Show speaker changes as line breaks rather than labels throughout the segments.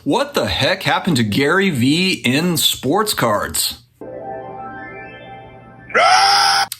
What the heck happened to Gary Vee in sports cards?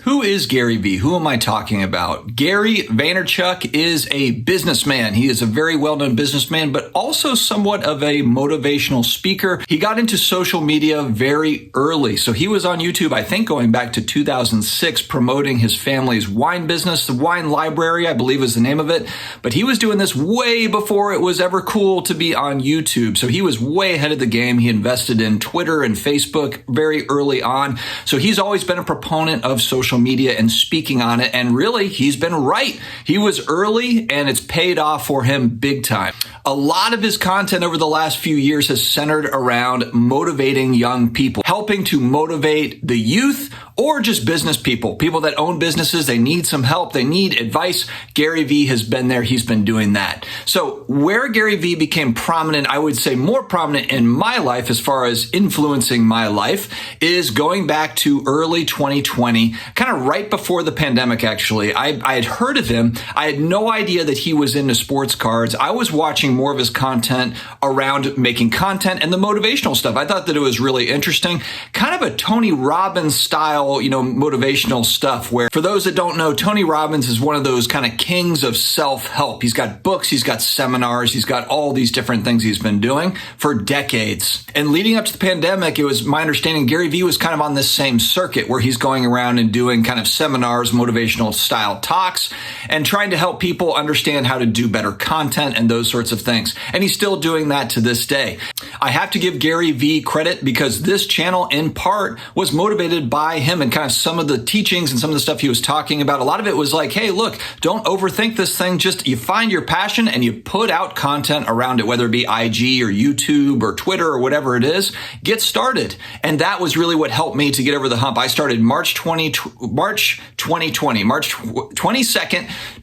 Who is Gary Vee? Who am I talking about? Gary Vaynerchuk is a businessman. He is a very well-known businessman, but also somewhat of a motivational speaker. He got into social media very early. So he was on YouTube, I think going back to 2006, promoting his family's wine business. The Wine Library, I believe is the name of it. But he was doing this way before it was ever cool to be on YouTube. So he was way ahead of the game. He invested in Twitter and Facebook very early on. So he's always been a proponent of social media and speaking on it. And really, he's been right. He was early and it's paid off for him big time. A lot of his content over the last few years has centered around motivating young people, helping to motivate the youth or just business people that own businesses. They need some help. They need advice. Gary Vee has been there. He's been doing that. So where Gary Vee became prominent, I would say more prominent in my life as far as influencing my life, is going back to early 2020, kind of right before the pandemic, actually. I had heard of him. I had no idea that he was into sports cards. I was watching more of his content around making content and the motivational stuff. I thought that it was really interesting. Kind of a Tony Robbins style, motivational stuff, where for those that don't know, Tony Robbins is one of those kind of kings of self-help. He's got books, he's got seminars, he's got all these different things he's been doing for decades. And leading up to the pandemic, it was my understanding Gary Vee was kind of on this same circuit where he's going around and doing kind of seminars, motivational style talks, and trying to help people understand how to do better content and those sorts of things. And he's still doing that to this day. I have to give Gary Vee credit because this channel in part was motivated by him and kind of some of the teachings and some of the stuff he was talking about. A lot of it was like, hey, look, don't overthink this thing. Just you find your passion and you put out content around it, whether it be IG or YouTube or Twitter or whatever it is, get started. And that was really what helped me to get over the hump. I started March 22nd,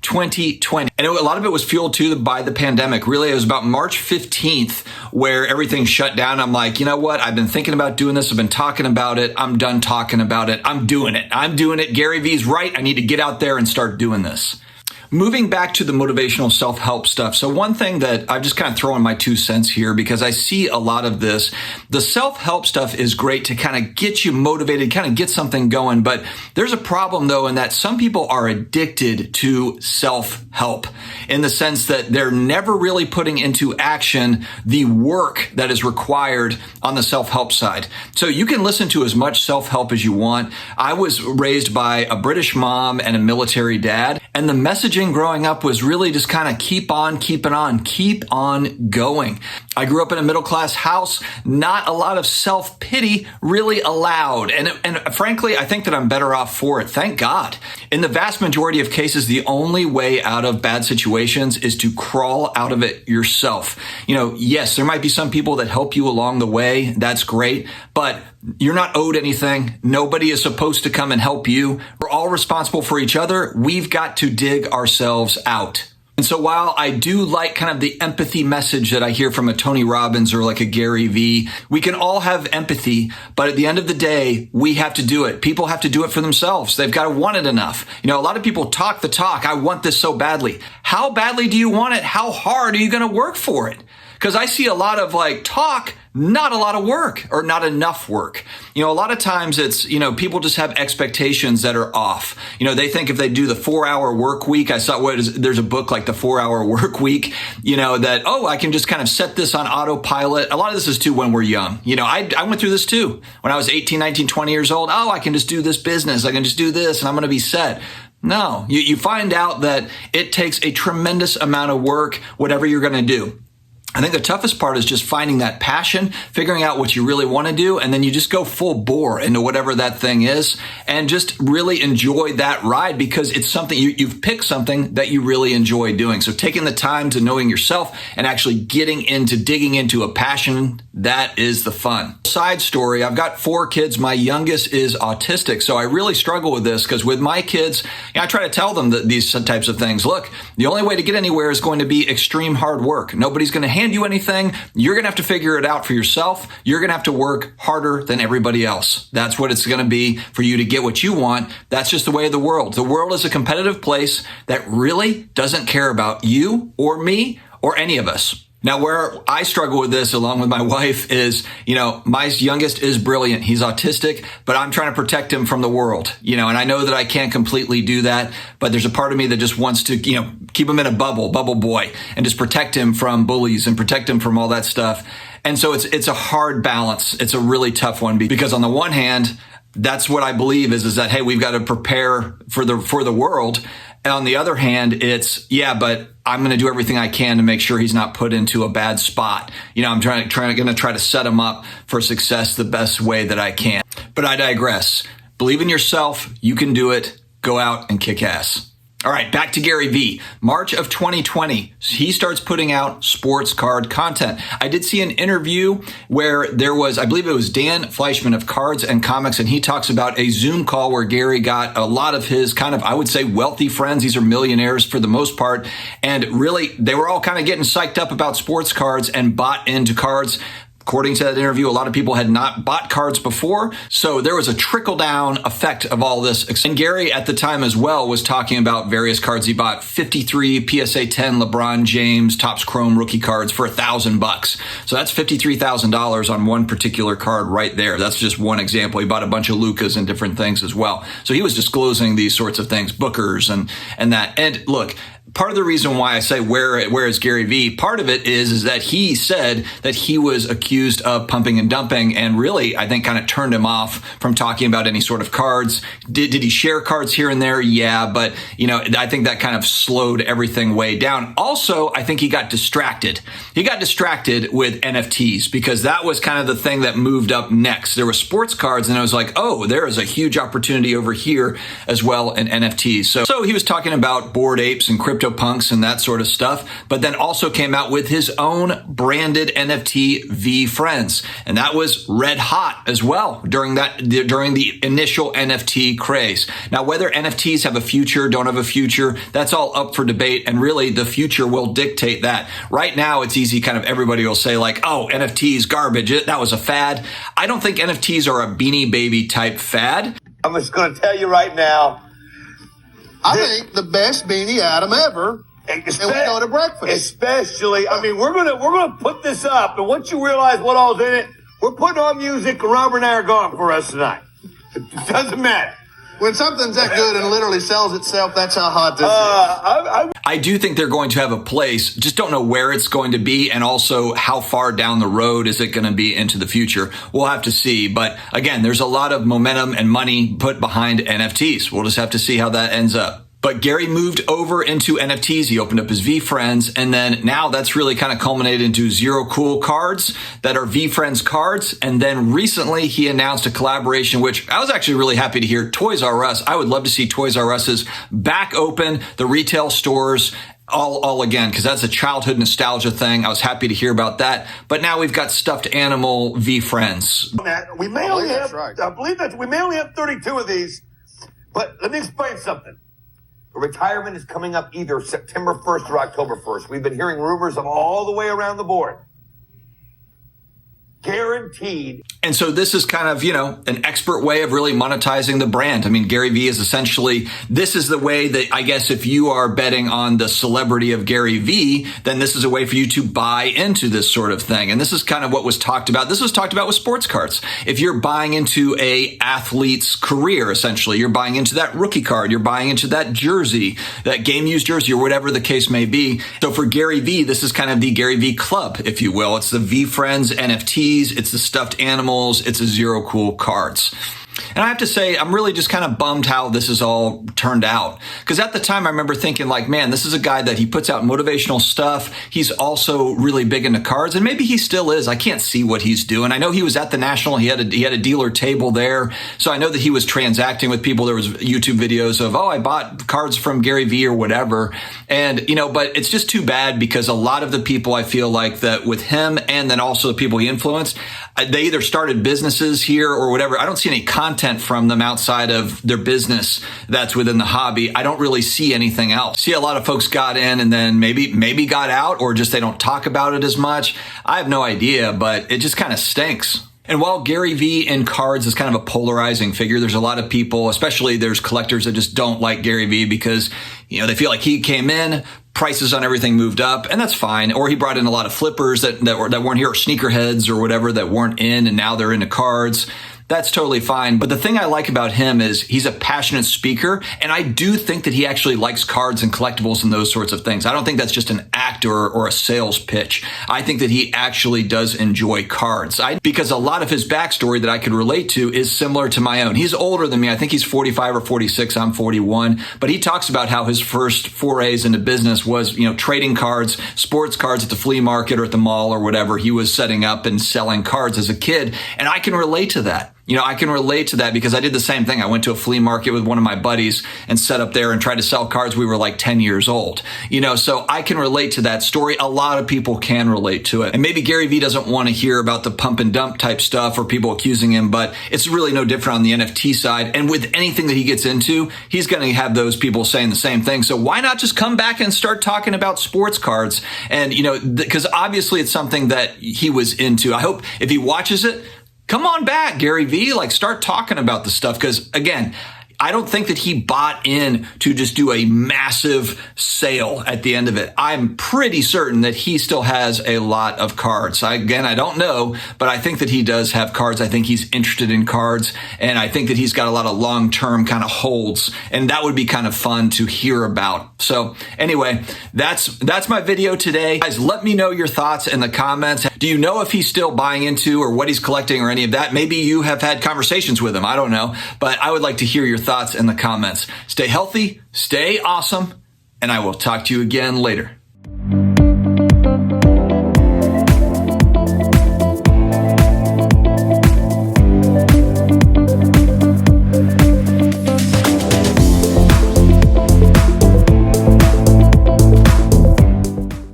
2020. And a lot of it was fueled too by the pandemic. Really, it was about March 15th where everything shut down. I'm like, you know what? I've been thinking about doing this. I've been talking about it. I'm done talking about it. I'm doing it. Gary Vee's right. I need to get out there and start doing this. Moving back to the motivational self-help stuff. So one thing that I'm just kind of throwing my 2 cents here because I see a lot of this. The self-help stuff is great to kind of get you motivated, kind of get something going. But there's a problem though in that some people are addicted to self-help in the sense that they're never really putting into action the work that is required on the self-help side. So you can listen to as much self-help as you want. I was raised by a British mom and a military dad, and the messaging growing up was really just kind of keep on going. I grew up in a middle-class house, not a lot of self-pity really allowed. And frankly, I think that I'm better off for it. Thank God. In the vast majority of cases, the only way out of bad situations is to crawl out of it yourself. Yes, there might be some people that help you along the way. That's great. But you're not owed anything. Nobody is supposed to come and help you. We're all responsible for each other. We've got to dig ourselves out. And so while I do like kind of the empathy message that I hear from a Tony Robbins or like a Gary Vee, we can all have empathy, but at the end of the day, we have to do it. People have to do it for themselves. They've got to want it enough. A lot of people talk the talk. I want this so badly. How badly do you want it? How hard are you going to work for it? Because I see a lot of talk, not a lot of work or not enough work. A lot of times it's, people just have expectations that are off. They think if they do the 4-hour work week, there's a book like the 4-hour work week, that, I can just kind of set this on autopilot. A lot of this is too when we're young. I went through this too. When I was 18, 19, 20 years old, I can just do this business. I can just do this and I'm going to be set. No, you find out that it takes a tremendous amount of work, whatever you're going to do. I think the toughest part is just finding that passion, figuring out what you really want to do, and then you just go full bore into whatever that thing is and just really enjoy that ride because it's something you've picked something that you really enjoy doing. So taking the time to knowing yourself and actually digging into a passion, that is the fun. Side story, I've got 4 kids. My youngest is autistic. So I really struggle with this because with my kids, I try to tell them that these types of things. Look, the only way to get anywhere is going to be extreme hard work. Nobody's going to hand you anything. You're going to have to figure it out for yourself. You're going to have to work harder than everybody else. That's what it's going to be for you to get what you want. That's just the way of the world. The world is a competitive place that really doesn't care about you or me or any of us. Now, where I struggle with this, along with my wife, is, my youngest is brilliant. He's autistic, but I'm trying to protect him from the world, and I know that I can't completely do that, but there's a part of me that just wants to, keep him in a bubble boy, and just protect him from bullies and protect him from all that stuff. And so it's a hard balance. It's a really tough one because on the one hand, that's what I believe is that, hey, we've got to prepare for the world. And on the other hand, it's, but I'm going to do everything I can to make sure he's not put into a bad spot. I'm going to try to set him up for success the best way that I can. But I digress. Believe in yourself. You can do it. Go out and kick ass. All right, back to Gary Vee. March of 2020, he starts putting out sports card content. I did see an interview where there was, I believe it was Dan Fleischman of Cards and Comics, and he talks about a Zoom call where Gary got a lot of his kind of, I would say, wealthy friends. These are millionaires for the most part. And really, they were all kind of getting psyched up about sports cards and bought into cards. According to that interview, a lot of people had not bought cards before, so there was a trickle-down effect of all this. And Gary, at the time as well, was talking about various cards he bought: 53 PSA 10 LeBron James Topps Chrome rookie cards for $1,000. So that's $53,000 on one particular card right there. That's just one example. He bought a bunch of Lucas and different things as well. So he was disclosing these sorts of things, Bookers and that. And look, part of the reason why I say where is Gary Vee, part of it is that he said that he was accused of pumping and dumping, and really, I think, kind of turned him off from talking about any sort of cards. Did he share cards here and there? Yeah, but I think that kind of slowed everything way down. Also, I think he got distracted. He got distracted with NFTs because that was kind of the thing that moved up next. There were sports cards, and I was like, oh, there is a huge opportunity over here as well in NFTs. So he was talking about Bored Apes and CryptoPunks and that sort of stuff, but then also came out with his own branded NFT V Friends, and that was red hot as well during the initial NFT craze. Now, whether NFTs have a future, don't have a future, that's all up for debate, and really the future will dictate that. Right now, it's easy, kind of everybody will say like, oh, NFTs garbage, that was a fad. I don't think NFTs are a Beanie Baby type fad.
I'm just going to tell you right now,
I think the best Beanie Adam ever, and we go to breakfast.
Especially, we're gonna put this up, and once you realize what all's in it, we're putting on music, and Robert and I are gone for us tonight. It doesn't matter.
When something's that good and literally sells itself, that's how hot this is.
I do think they're going to have a place, just don't know where it's going to be, and also how far down the road is it going to be into the future. We'll have to see. But again, there's a lot of momentum and money put behind NFTs. We'll just have to see how that ends up. But Gary moved over into NFTs. He opened up his V Friends, and then now that's really kind of culminated into Zero Cool cards that are V Friends cards. And then recently he announced a collaboration, which I was actually really happy to hear. Toys R Us. I would love to see Toys R Us's back open, the retail stores all again, because that's a childhood nostalgia thing. I was happy to hear about that. But now we've got stuffed animal V Friends.
We may only have, I believe that we may only have 32 of these, but let me explain something. Retirement is coming up either September 1st or October 1st. We've been hearing rumors of all the way around the board. Guaranteed.
And so this is kind of, an expert way of really monetizing the brand. Gary Vee is essentially, this is the way that, I guess, if you are betting on the celebrity of Gary Vee, then this is a way for you to buy into this sort of thing. And this is kind of what was talked about. This was talked about with sports cards. If you're buying into a athlete's career, essentially, you're buying into that rookie card, you're buying into that jersey, that game used jersey, or whatever the case may be. So for Gary Vee, this is kind of the Gary Vee Club, if you will. It's the V Friends NFTs. It's the stuffed animals. It's the Zero Cool cards. And I have to say, I'm really just kind of bummed how this has all turned out. Because at the time, I remember thinking like, man, this is a guy that he puts out motivational stuff. He's also really big into cards, and maybe he still is. I can't see what he's doing. I know he was at the National. He had a dealer table there. So I know that he was transacting with people. There was YouTube videos of, I bought cards from Gary Vee or whatever. And, but it's just too bad because a lot of the people I feel like that with him and then also the people he influenced, they either started businesses here or whatever. I don't see any content from them outside of their business that's within the hobby. I don't really see anything else. See, a lot of folks got in and then maybe got out, or just they don't talk about it as much. I have no idea, but it just kind of stinks. And while Gary Vee in cards is kind of a polarizing figure, there's a lot of people, especially there's collectors that just don't like Gary Vee because, they feel like he came in, prices on everything moved up, and that's fine. Or he brought in a lot of flippers that weren't here, or sneakerheads or whatever that weren't in, and now they're into cards. That's totally fine. But the thing I like about him is he's a passionate speaker. And I do think that he actually likes cards and collectibles and those sorts of things. I don't think that's just an act or a sales pitch. I think that he actually does enjoy cards. Because a lot of his backstory that I could relate to is similar to my own. He's older than me. I think he's 45 or 46. I'm 41. But he talks about how his first forays into business was, trading cards, sports cards at the flea market or at the mall or whatever. He was setting up and selling cards as a kid. And I can relate to that. I can relate to that because I did the same thing. I went to a flea market with one of my buddies and set up there and tried to sell cards. We were like 10 years old, so I can relate to that story. A lot of people can relate to it. And maybe Gary Vee doesn't want to hear about the pump and dump type stuff or people accusing him, but it's really no different on the NFT side. And with anything that he gets into, he's going to have those people saying the same thing. So why not just come back and start talking about sports cards? And, because obviously it's something that he was into. I hope if he watches it, come on back, Gary Vee, start talking about the stuff. Because again, I don't think that he bought in to just do a massive sale at the end of it. I'm pretty certain that he still has a lot of cards. I don't know, but I think that he does have cards. I think he's interested in cards, and I think that he's got a lot of long-term kind of holds, and that would be kind of fun to hear about. So anyway, that's my video today. Guys, let me know your thoughts in the comments. Do you know if he's still buying into or what he's collecting or any of that? Maybe you have had conversations with him. I don't know, but I would like to hear your thoughts in the comments. Stay healthy, stay awesome, and I will talk to you again later.